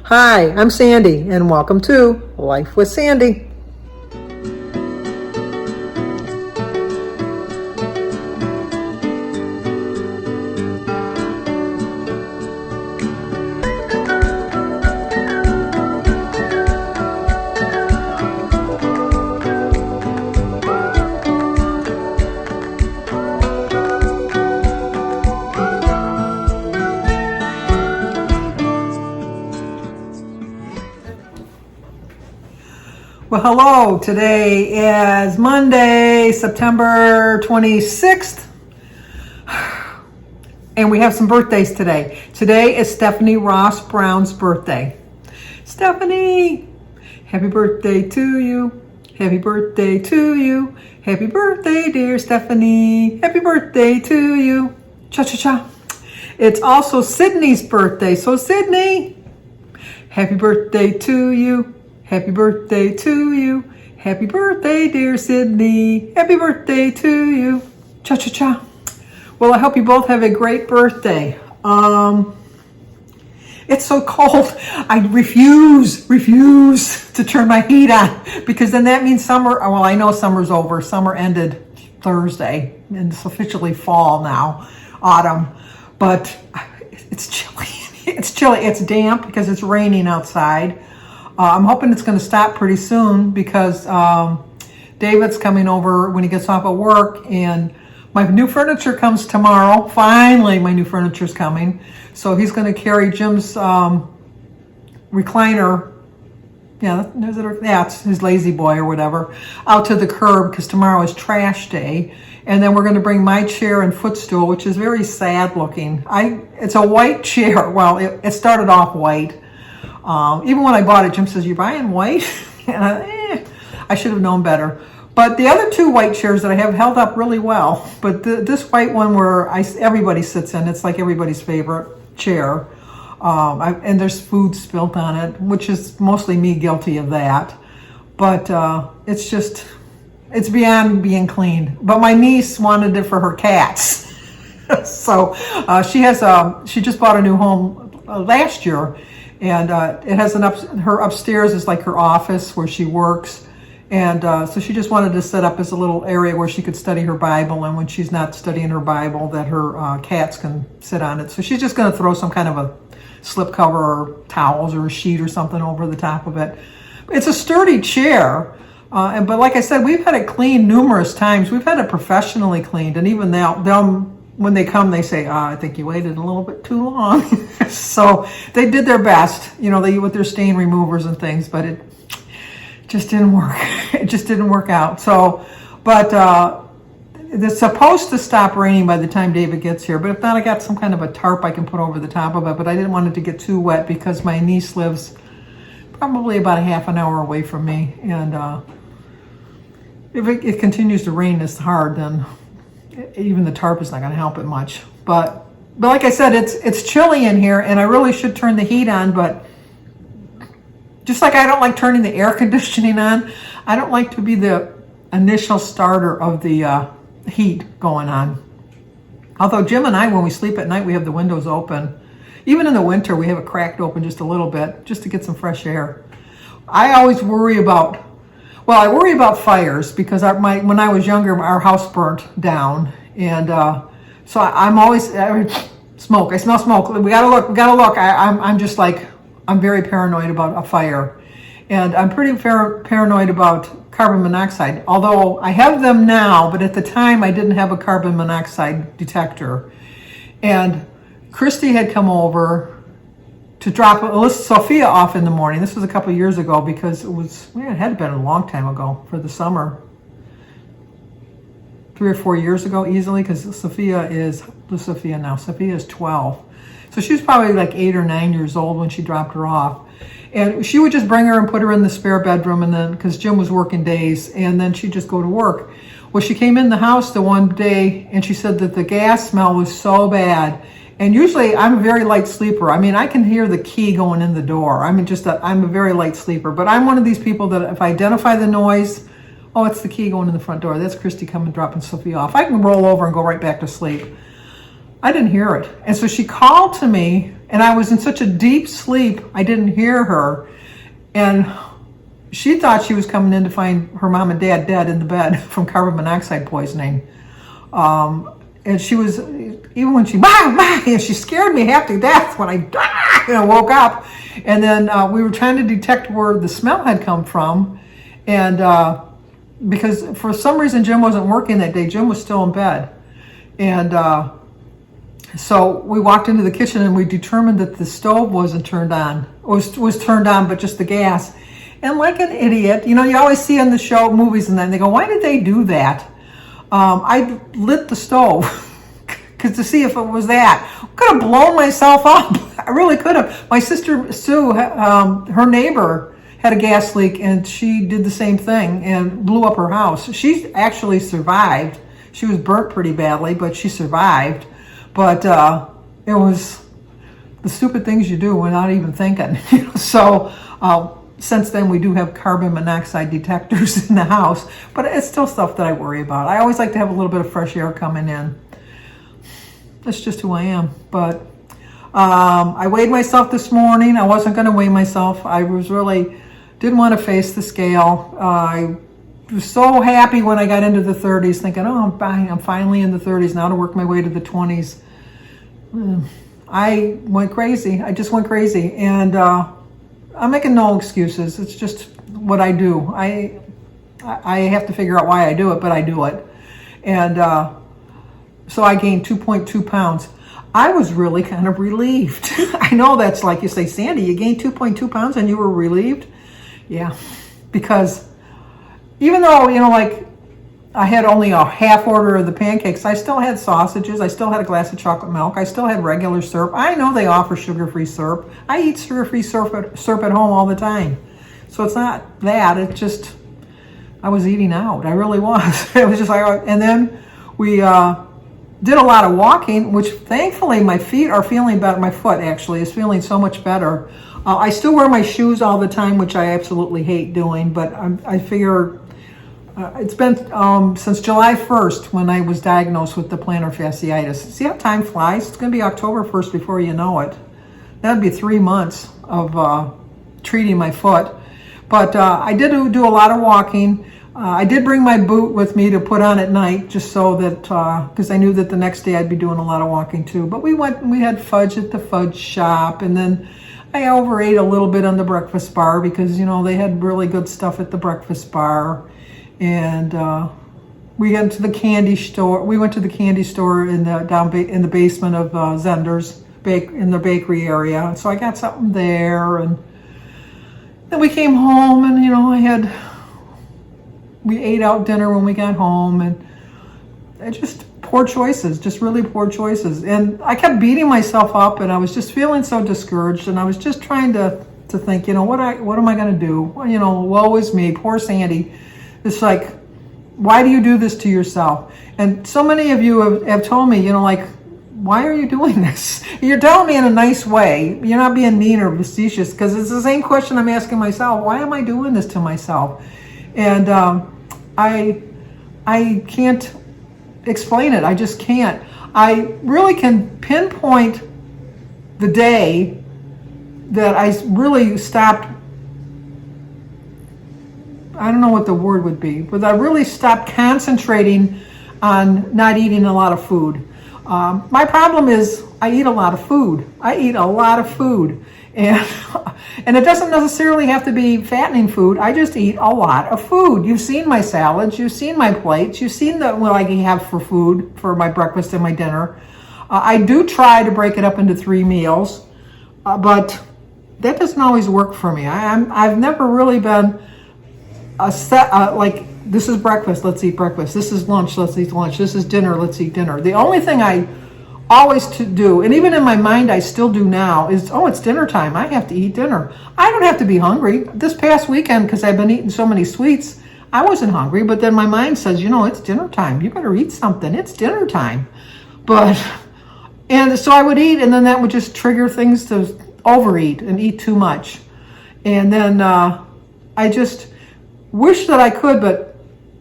Hi, I'm Sandy, and welcome to Life with Sandy. Well, hello. Today is Monday, September 26th, and we have some birthdays today. Today is Stephanie Ross Brown's birthday. Stephanie, happy birthday to you. Happy birthday to you. Happy birthday, dear Stephanie. Happy birthday to you. Cha-cha-cha. It's also Sydney's birthday. So, Sydney, happy birthday to you. Happy birthday to you. Happy birthday, dear Sydney. Happy birthday to you. Cha-cha-cha. Well, I hope you both have a great birthday. It's so cold. I refuse to turn my heat on because then that means summer. Well, I know summer's over. Summer ended Thursday and it's officially fall now, autumn. But it's chilly. It's chilly. It's damp because it's raining outside. I'm hoping it's going to stop pretty soon because David's coming over when he gets off of work, and my new furniture comes tomorrow. Finally, my new furniture's coming. So he's going to carry Jim's recliner, it's his lazy boy or whatever, out to the curb because tomorrow is trash day. And then we're going to bring my chair and footstool, which is very sad looking. It's a white chair. Well, it started off white. Even when I bought it, Jim says, "You're buying white?" And I should have known better. But the other two white chairs that I have held up really well. But this white one where everybody sits in, it's like everybody's favorite chair. And there's food spilt on it, which is mostly me guilty of that. But it's beyond being cleaned. But my niece wanted it for her cats. So she just bought a new home last year. And it has her upstairs is like her office where she works. And so she just wanted to set up as a little area where she could study her Bible. And when she's not studying her Bible, that her cats can sit on it. So she's just going to throw some kind of a slip cover or towels or a sheet or something over the top of it. It's a sturdy chair. But like I said, we've had it cleaned numerous times. We've had it professionally cleaned. And even they'll when they come, they say, I think you waited a little bit too long. So they did their best, with their stain removers and things, but it just didn't work. It just didn't work out. So, but it's supposed to stop raining by the time David gets here. But if not, I got some kind of a tarp I can put over the top of it. But I didn't want it to get too wet because my niece lives probably about a half an hour away from me. And if it continues to rain this hard, then even the tarp is not going to help it much. But like I said, it's chilly in here, and I really should turn the heat on. But just like I don't like turning the air conditioning on, I don't like to be the initial starter of the heat going on. Although Jim and I, when we sleep at night, we have the windows open. Even in the winter, we have it cracked open just a little bit, just to get some fresh air. I always worry about fires because when I was younger, our house burnt down, and so I'm always smoke. I smell smoke. We gotta look. I'm just like, I'm very paranoid about a fire, and I'm pretty paranoid about carbon monoxide. Although I have them now, but at the time I didn't have a carbon monoxide detector, and Christy had come over to drop Sophia off in the morning. This was a couple of years ago because it had been a long time ago for the summer. 3 or 4 years ago easily, because Sophia is 12. So she was probably like 8 or 9 years old when she dropped her off. And she would just bring her and put her in the spare bedroom, and then, because Jim was working days, and then she'd just go to work. Well, she came in the house the one day and she said that the gas smell was so bad. And usually I'm a very light sleeper. I mean, I can hear the key going in the door. I'm a very light sleeper. But I'm one of these people that if I identify the noise, oh, it's the key going in the front door. That's Christy coming, dropping Sophie off. I can roll over and go right back to sleep. I didn't hear it. And so she called to me And I was in such a deep sleep, I didn't hear her. And she thought she was coming in to find her mom and dad dead in the bed from carbon monoxide poisoning. And she was, even when she, and she scared me half to death when I woke up. And then we were trying to detect where the smell had come from. And because for some reason Jim wasn't working that day, Jim was still in bed. And so we walked into the kitchen and we determined that the stove wasn't turned on. It was turned on, but just the gas. And like an idiot, you always see in the show, movies and then they go, why did they do that? I lit the stove because to see if it was that. Could have blown myself up. I really could have. My sister Sue, her neighbor, had a gas leak and she did the same thing and blew up her house. She actually survived. She was burnt pretty badly, but she survived. But it was the stupid things you do without even thinking. So since then, we do have carbon monoxide detectors in the house, but it's still stuff that I worry about. I always like to have a little bit of fresh air coming in. That's just who I am. But I weighed myself this morning. I wasn't going to weigh myself. I was really didn't want to face the scale. I was so happy when I got into the 30s, thinking, oh, I'm finally in the 30s now to work my way to the 20s. I went crazy. I just went crazy. And I'm making no excuses. It's just what I do. I have to figure out why I do it, but I do it. And so I gained 2.2 pounds. I was really kind of relieved. I know that's like you say, Sandy, you gained 2.2 pounds and you were relieved? Yeah, because even though, like I had only a half order of the pancakes, I still had sausages, I still had a glass of chocolate milk, I still had regular syrup. I know they offer sugar-free syrup. I eat sugar-free syrup at home all the time. So it's not that, it's just, I was eating out. I really was. It was just like, and then we did a lot of walking, which thankfully my feet are feeling better. My foot actually is feeling so much better. I still wear my shoes all the time, which I absolutely hate doing, but I figure it's been since July 1st when I was diagnosed with the plantar fasciitis. See how time flies? It's going to be October 1st before you know it. That'd be 3 months of treating my foot. But I did do a lot of walking. I did bring my boot with me to put on at night just so that, because I knew that the next day I'd be doing a lot of walking too. But we went and we had fudge at the fudge shop, and then I overate a little bit on the breakfast bar because, they had really good stuff at the breakfast bar. And we went to the candy store. We went to the candy store in the basement of Zender's in the bakery area. So I got something there, and then we came home, and we ate out dinner when we got home, and just poor choices, just really poor choices. And I kept beating myself up, and I was just feeling so discouraged, and I was just trying to think, what am I going to do? Woe is me, poor Sandy. It's like, why do you do this to yourself? And so many of you have told me, why are you doing this? You're telling me in a nice way. You're not being mean or facetious, because it's the same question I'm asking myself. Why am I doing this to myself? And I can't explain it. I just can't. I really can pinpoint the day that I really stopped. I don't know what the word would be, but I really stopped concentrating on not eating a lot of food. My problem is I eat a lot of food. And it doesn't necessarily have to be fattening food. I just eat a lot of food. You've seen my salads. You've seen my plates. You've seen what I have for food for my breakfast and my dinner. I do try to break it up into 3 meals, but that doesn't always work for me. I've never really been a set, like, this is breakfast, let's eat breakfast. This is lunch, let's eat lunch. This is dinner, let's eat dinner. The only thing I always to do, and even in my mind I still do now, is, it's dinner time. I have to eat dinner. I don't have to be hungry. This past weekend, because I've been eating so many sweets, I wasn't hungry, but then my mind says, it's dinner time. You better eat something. It's dinner time. And so I would eat, and then that would just trigger things to overeat and eat too much. And then I just wish that I could, but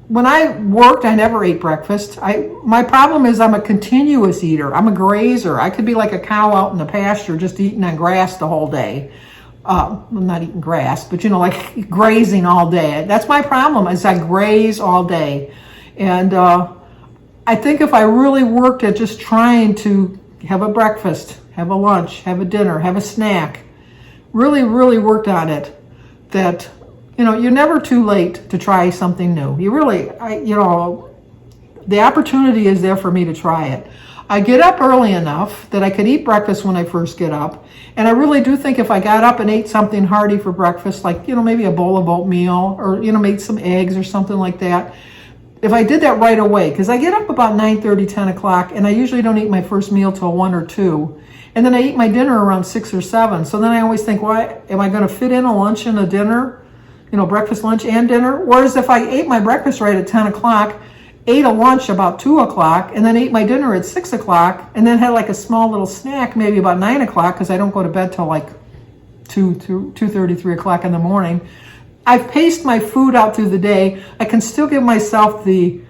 when I worked, I never ate breakfast. My problem is I'm a continuous eater. I'm a grazer. I could be like a cow out in the pasture just eating on grass the whole day. I'm not eating grass, but like grazing all day. That's my problem, is I graze all day. And I think if I really worked at just trying to have a breakfast, have a lunch, have a dinner, have a snack, really, really worked on it, that you're never too late to try something new. You really, the opportunity is there for me to try it. I get up early enough that I could eat breakfast when I first get up. And I really do think if I got up and ate something hearty for breakfast, like, maybe a bowl of oatmeal or, made some eggs or something like that. If I did that right away, because I get up about 9:30, 10 o'clock, and I usually don't eat my first meal till 1 or 2. And then I eat my dinner around 6 or 7. So then I always think, why am I going to fit in a lunch and a dinner? Breakfast, lunch, and dinner. Whereas if I ate my breakfast right at 10 o'clock, ate a lunch about 2 o'clock, and then ate my dinner at 6 o'clock, and then had like a small little snack maybe about 9 o'clock, because I don't go to bed till like 2:30, 3 o'clock in the morning. I've paced my food out through the day. I can still give myself the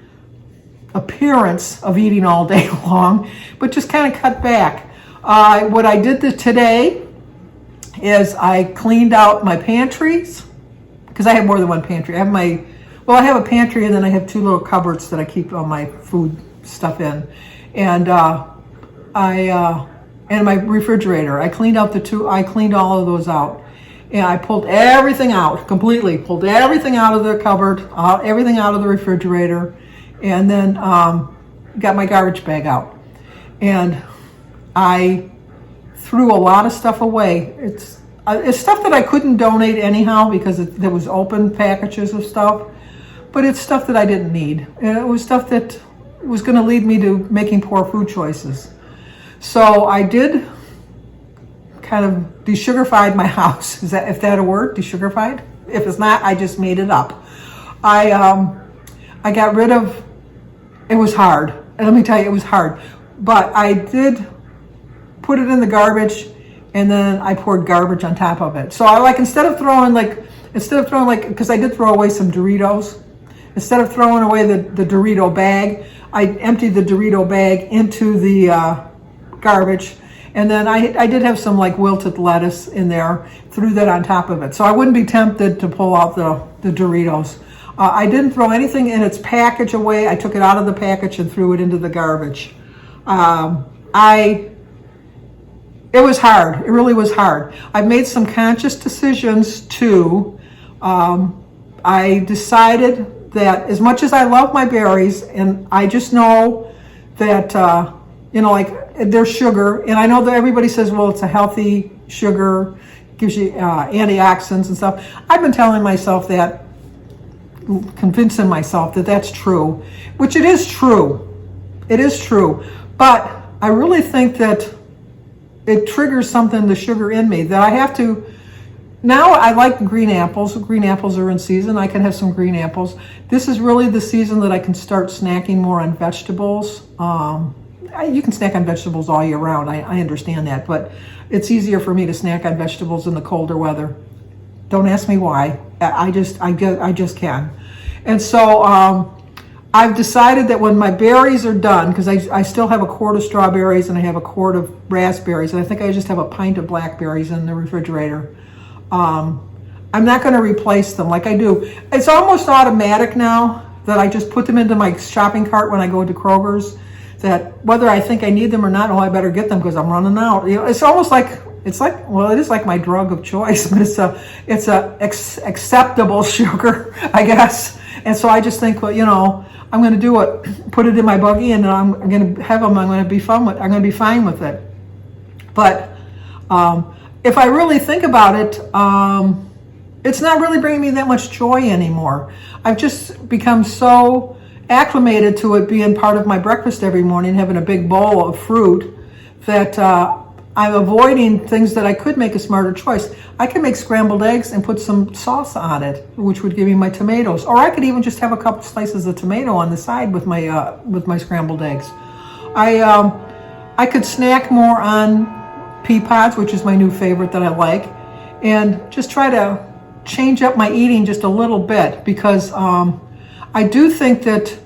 appearance of eating all day long, but just kind of cut back. What I did today is I cleaned out my pantries, because I have more than one pantry. I have a pantry, and then I have 2 little cupboards that I keep all my food stuff in. And and my refrigerator. I cleaned out I cleaned all of those out. And I pulled everything out completely, pulled everything out of the cupboard, everything out of the refrigerator, and then got my garbage bag out. And I threw a lot of stuff away. It's stuff that I couldn't donate anyhow because there was open packages of stuff, but it's stuff that I didn't need. And it was stuff that was going to lead me to making poor food choices. So I did kind of desugarfied my house. Is that a word? Desugarfied? If it's not, I just made it up. I got rid of. It was hard. And let me tell you, it was hard. But I did put it in the garbage, and then I poured garbage on top of it. So instead of throwing because I did throw away some Doritos. Instead of throwing away the Dorito bag, I emptied the Dorito bag into the garbage. And then I did have some like wilted lettuce in there, threw that on top of it. So I wouldn't be tempted to pull out the Doritos. I didn't throw anything in its package away. I took it out of the package and threw it into the garbage. It was hard. It really was hard. I've made some conscious decisions too. I decided that as much as I love my berries, and I just know that, there's sugar, and I know that everybody says, well, it's a healthy sugar, gives you antioxidants and stuff. I've been telling myself that, convincing myself that that's true, which it is true. It is true. But I really think that it triggers something, the sugar in me, that I have to. Now I like green apples. Green apples are in season. I can have some green apples. This is really the season that I can start snacking more on vegetables. You can snack on vegetables all year round. I understand that, but it's easier for me to snack on vegetables in the colder weather. Don't ask me why. I just can. And so I've decided that when my berries are done, because I still have a quart of strawberries and I have a quart of raspberries, and I think I just have a pint of blackberries in the refrigerator. I'm not going to replace them like I do. It's almost automatic now that I just put them into my shopping cart when I go to Kroger's, that whether I think I need them or not, I better get them because I'm running out. It's almost like, it is like my drug of choice, but it's a acceptable sugar, I guess. And so I just think, I'm going to do it, put it in my buggy, and I'm going to have them. I'm going to be fine with it. But if I really think about it, it's not really bringing me that much joy anymore. I've just become so acclimated to it being part of my breakfast every morning, having a big bowl of fruit, that I'm avoiding things that I could make a smarter choice. I can make scrambled eggs and put some sauce on it, which would give me my tomatoes. Or I could even just have a couple slices of tomato on the side with my scrambled eggs. I could snack more on pea pods, which is my new favorite that I like, and just try to change up my eating just a little bit, because I do think that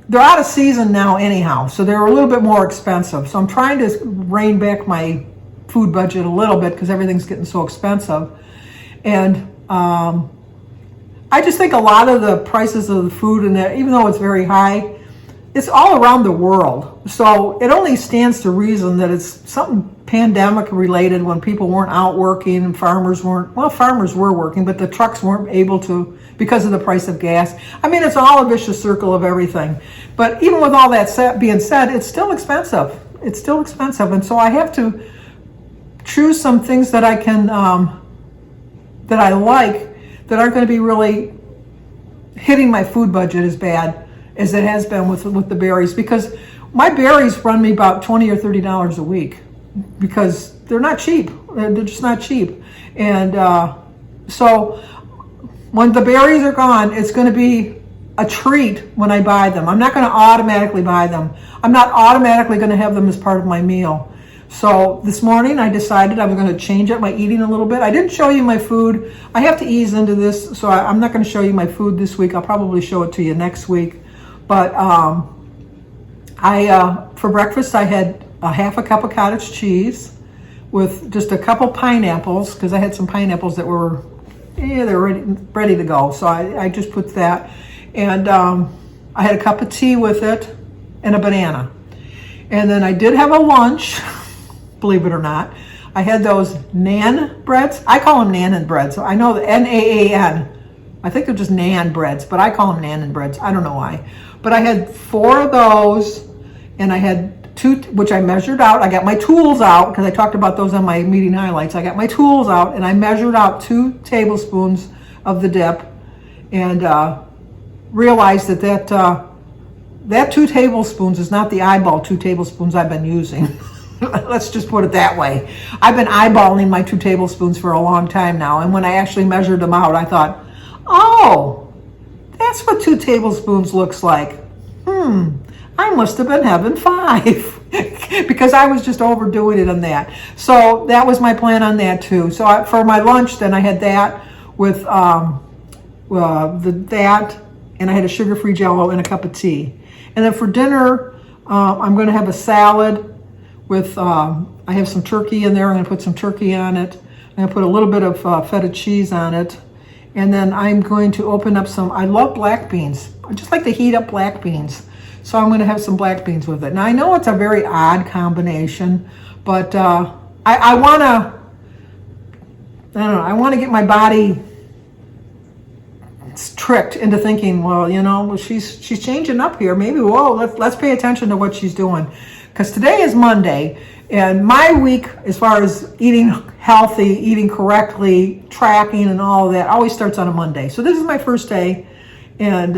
they're out of season now anyhow, so they're a little bit more expensive. So I'm trying to rein back my food budget a little bit because everything's getting so expensive. And I just think a lot of the prices of the food, and even though it's very high, it's all around the world. So it only stands to reason that it's something pandemic related when people weren't out working and farmers were working, but the trucks weren't able to because of the price of gas. I mean, it's all a vicious circle of everything. But even with all that being said, it's still expensive. It's still expensive. And so I have to choose some things that I can, that I like, that aren't going to be really hitting my food budget as bad as it has been with the berries, because my berries run me about $20 or $30 a week because they're not cheap. They're just not cheap. And so when the berries are gone, it's going to be a treat when I buy them. I'm not going to automatically buy them. I'm not automatically going to have them as part of my meal. So this morning I decided I was going to change up my eating a little bit. I didn't show you my food. I have to ease into this, so I'm not going to show you my food this week. I'll probably show it to you next week. But for breakfast I had a half a cup of cottage cheese with just a couple pineapples, because I had some pineapples that were they're ready to go. So I just put that, and I had a cup of tea with it and a banana. And then I did have a lunch. Believe it or not, I had those naan breads. I call them naan breads. So I know the Naan. I think they're just naan breads, but I call them naan breads. I don't know why. But I had 4 of those, and I had 2, which I measured out. I got my tools out because I talked about those on my meeting highlights. I got my tools out, and I measured out 2 tablespoons of the dip, and realized that 2 tablespoons is not the eyeball 2 tablespoons I've been using. Let's just put it that way. I've been eyeballing my 2 tablespoons for a long time now, and when I actually measured them out, I thought, oh, that's what 2 tablespoons looks like. I must have been having 5 because I was just overdoing it on that. So that was my plan on that too. So for my lunch, then I had that with that, and I had a sugar-free Jell-O and a cup of tea. And then for dinner, I'm going to have a salad with, I have some turkey in there. I'm going to put some turkey on it. I'm going to put a little bit of feta cheese on it. And then I'm going to open up I love black beans. I just like to heat up black beans. So I'm going to have some black beans with it. Now I know it's a very odd combination, but I want to get my body tricked into thinking, well, she's changing up here. Maybe, let's pay attention to what she's doing. Because today is Monday, and my week, as far as eating healthy, eating correctly, tracking and all of that, always starts on a Monday. So this is my first day, and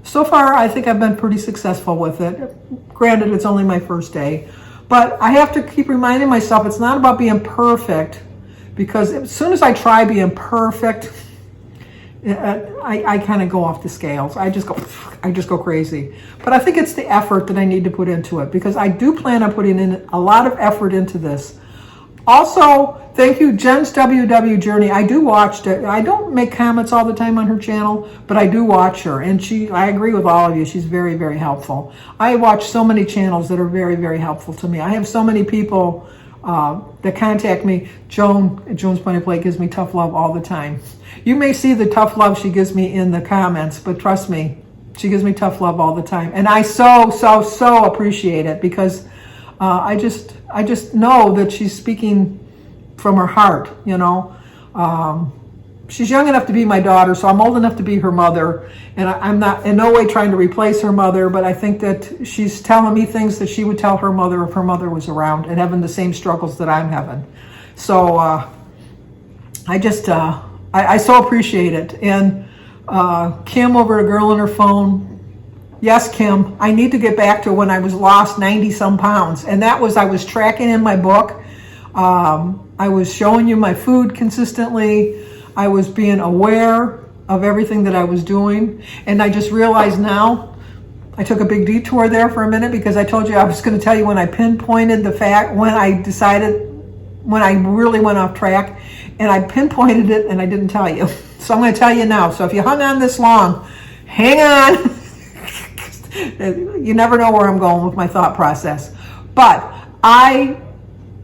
so far I think I've been pretty successful with it. Granted, it's only my first day, but I have to keep reminding myself it's not about being perfect, because as soon as I try being perfect, I kind of go off the scales. I just go crazy. But I think it's the effort that I need to put into it, because I do plan on putting in a lot of effort into this. Also, thank you, Jen's WW Journey. I do watch it. I don't make comments all the time on her channel, but I do watch her. And I agree with all of you. She's very, very helpful. I watch so many channels that are very, very helpful to me. I have so many people that contact me. Joan at Joan's Point of Plate gives me tough love all the time. You may see the tough love she gives me in the comments, but trust me, she gives me tough love all the time. And I so appreciate it, because I just know that she's speaking from her heart, She's young enough to be my daughter, so I'm old enough to be her mother. And I'm not in no way trying to replace her mother, but I think that she's telling me things that she would tell her mother if her mother was around and having the same struggles that I'm having. So I so appreciate it. And Kim over at Girl on Her Phone. Yes, Kim, I need to get back to when I was lost 90 some pounds. And that was, I was tracking in my book. I was showing you my food consistently. I was being aware of everything that I was doing. And I just realized now, I took a big detour there for a minute, because I told you I was going to tell you when I pinpointed the fact, when I decided when I really went off track, and I pinpointed it and I didn't tell you. So I'm going to tell you now. So if you hung on this long, hang on. You never know where I'm going with my thought process. But I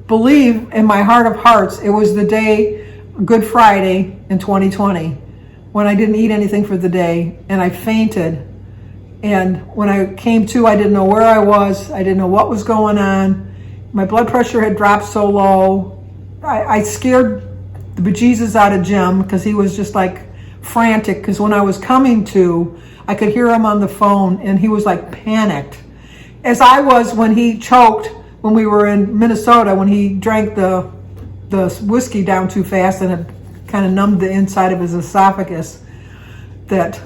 believe in my heart of hearts, it was the day, Good Friday in 2020, when I didn't eat anything for the day and I fainted. And when I came to, I didn't know where I was. I didn't know what was going on. My blood pressure had dropped so low. I scared the bejesus out of Jim because he was just like frantic. Because when I was coming to, I could hear him on the phone and he was like panicked. As I was when he choked when we were in Minnesota, when he drank the whiskey down too fast and it kind of numbed the inside of his esophagus. That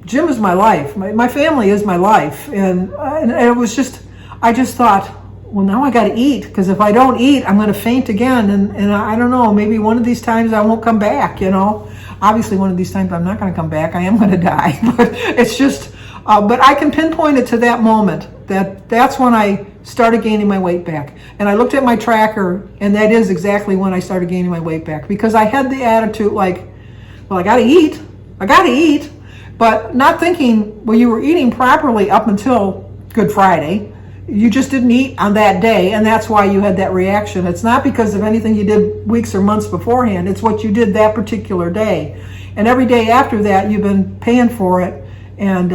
Jim is my life. My family is my life. And it was just, I just thought, well, now I got to eat, because if I don't eat, I'm going to faint again. And I don't know, maybe one of these times I won't come back, you know. Obviously, one of these times I'm not going to come back. I am going to die. But it's just, but I can pinpoint it to that moment. That's when I started gaining my weight back. And I looked at my tracker, and that is exactly when I started gaining my weight back. Because I had the attitude like, well, I got to eat. I got to eat. But not thinking, well, you were eating properly up until Good Friday. You just didn't eat on that day, and that's why you had that reaction. It's not because of anything you did weeks or months beforehand. It's what you did that particular day. And every day after that, you've been paying for it and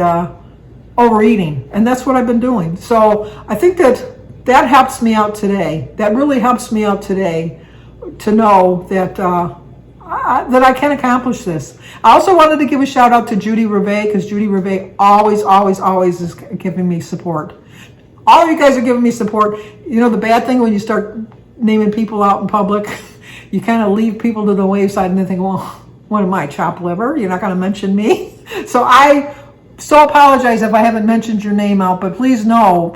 overeating. And that's what I've been doing. So I think that helps me out today. That really helps me out today to know that I can accomplish this. I also wanted to give a shout out to Judy Rivet, because Judy Rivet always is giving me support. All of you guys are giving me support. You know, the bad thing when you start naming people out in public, you kind of leave people to the wayside and they think, well, what am I, chopped liver? You're not going to mention me? So I so apologize if I haven't mentioned your name out, but please know,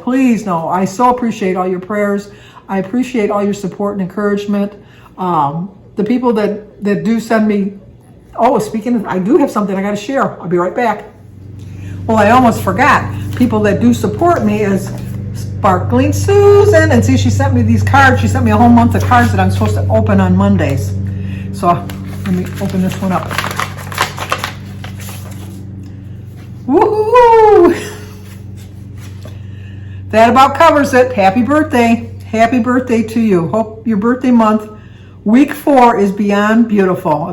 I so appreciate all your prayers. I appreciate all your support and encouragement. The people that do send me, speaking of, I do have something I got to share. I'll be right back. Well, I almost forgot. People that do support me is Sparkling Susan, and see, she sent me these cards. She sent me a whole month of cards that I'm supposed to open on Mondays. So let me open this one up. Woohoo! That about covers it. Happy birthday. Happy birthday to you. Hope your birthday month, week 4, is beyond beautiful.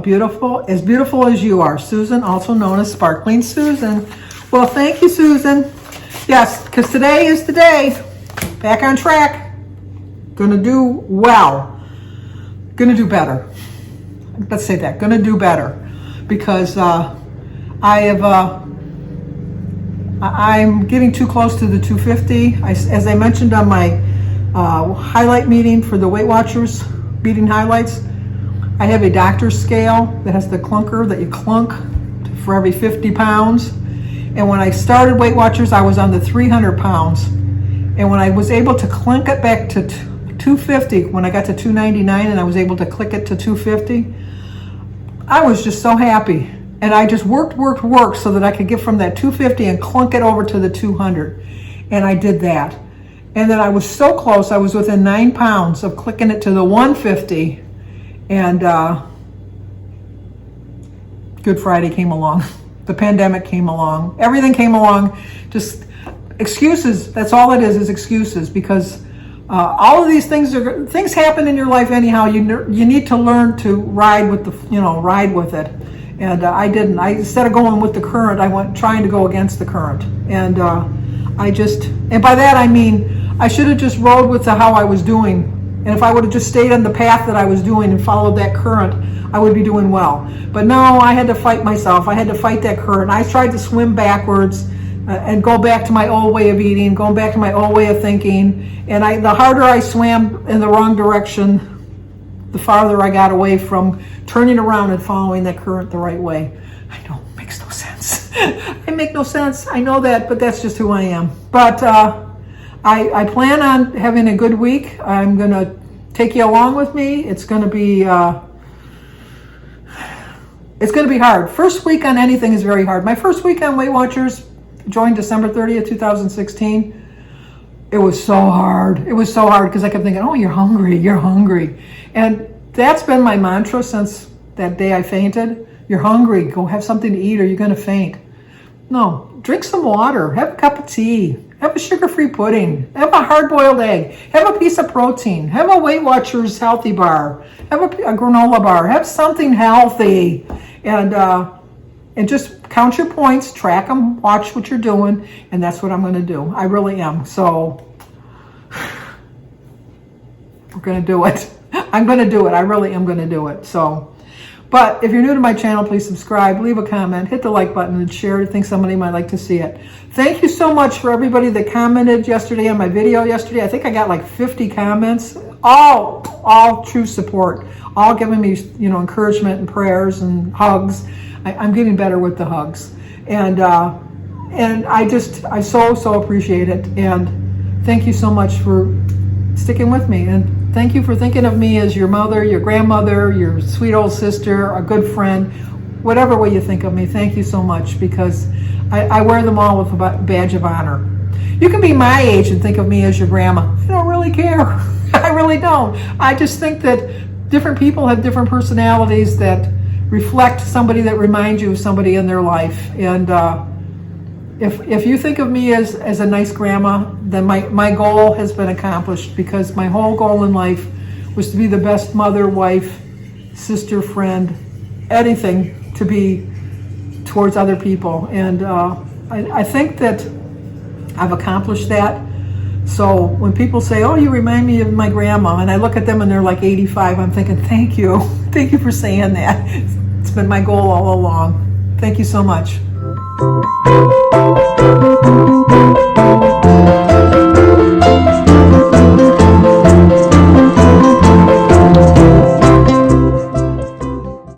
As beautiful as you are. Susan, also known as Sparkling Susan. Well, thank you, Susan. Yes, because today is the day. Back on track. Gonna do well. Gonna do better. Let's say that. Gonna do better. Because I'm getting too close to the 250. As I mentioned on my highlight meeting for the Weight Watchers meeting highlights, I have a doctor's scale that has the clunker that you clunk for every 50 pounds. And when I started Weight Watchers, I was on the 300 pounds. And when I was able to clink it back to 250, when I got to 299 and I was able to click it to 250, I was just so happy. And I just worked so that I could get from that 250 and clunk it over to the 200. And I did that. And then I was so close, I was within 9 pounds of clicking it to the 150. And Good Friday came along. The pandemic came along. Everything came along. Just excuses. That's all it is excuses. Because all of these things happen in your life anyhow. You need to learn to ride with it. And I didn't. Instead of going with the current, I went trying to go against the current. And and by that I mean, I should have just rode with how I was doing. And if I would have just stayed on the path that I was doing and followed that current, I would be doing well. But no, I had to fight myself. I had to fight that current. I tried to swim backwards and go back to my old way of eating, going back to my old way of thinking. And the harder I swam in the wrong direction, the farther I got away from turning around and following that current the right way. I know, it makes no sense. I make no sense. I know that, but that's just who I am. But I plan on having a good week. I'm going to take you along with me. It's going to be hard. First week on anything is very hard. My first week on Weight Watchers, joined December 30th, 2016. it was so hard. It was so hard because I kept thinking, oh, you're hungry, you're hungry. And that's been my mantra since that day I fainted. You're hungry, go have something to eat or you're going to faint. No, drink some water, have a cup of tea, have a sugar-free pudding, have a hard-boiled egg, have a piece of protein, have a Weight Watchers healthy bar, have a granola bar, have something healthy. And just count your points, track them, watch what you're doing, and that's what I'm going to do. I really am. So we're going to do it. I'm going to do it. I really am going to do it. So, but if you're new to my channel, please subscribe, leave a comment, hit the like button, and share it. I think somebody might like to see it. Thank you so much for everybody that commented yesterday on my video yesterday. I think I got like 50 comments, all true support, all giving me, encouragement and prayers and hugs. I'm getting better with the hugs, and I so appreciate it, and thank you so much for sticking with me, and thank you for thinking of me as your mother, your grandmother, your sweet old sister, a good friend, whatever way you think of me. Thank you so much, because I wear them all with a badge of honor. You can be my age and think of me as your grandma. I don't really care. I really don't. I just think that different people have different personalities that reflect somebody that reminds you of somebody in their life. And if you think of me as a nice grandma, then my goal has been accomplished, because my whole goal in life was to be the best mother, wife, sister, friend, anything to be towards other people. And I think that I've accomplished that. So when people say, oh, you remind me of my grandma, and I look at them and they're like 85, I'm thinking, thank you. Thank you for saying that. It's been my goal all along. Thank you so much.